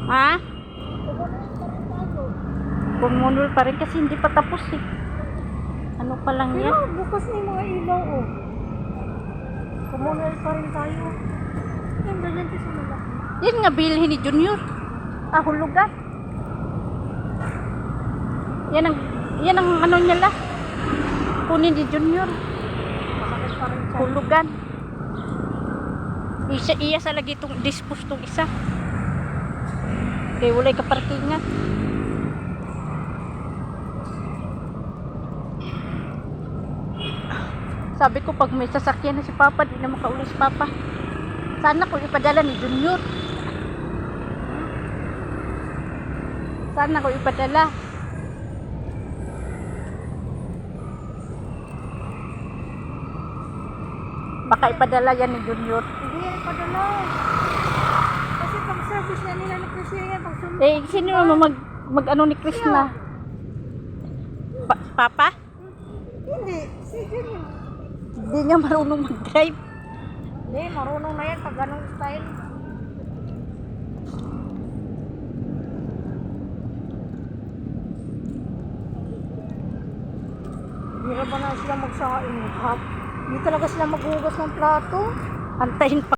Ha? Bumunol pa rin kasi hindi pa tapos eh. Ano pa lang yan? Pero bukas na yung mga ilaw, oh. Kumunal pa rin tayo. Yan, ganyan sa malaki. Yan nga bilhin ni Junior. Ah, hulugan. Yan ang ano niya la. Kunin ni Junior. Masakit pa rin siya. Hulugan. Iya sa lagi itong dispose tong isa. Kaya walay kaparkingan. Sabi ko pag may sasakyan na si Papa, di na makauli si Papa. Sana ko ipadala ni Junior. Sana ko ipadala. Baka ipadala yan ni Junior. Hindi yan padala. Kasi pang service na nila ni Chris yan, pang sunod. Eh, sino naman mag ano ni Krishna? Papa? Hindi, si Junior. Hindi niya marunong mag-drive. Hindi, marunong na yan pag ganong style. Hindi na ba na sila magsaing? Hindi talaga sila maghugas ng plato. Antayin pa.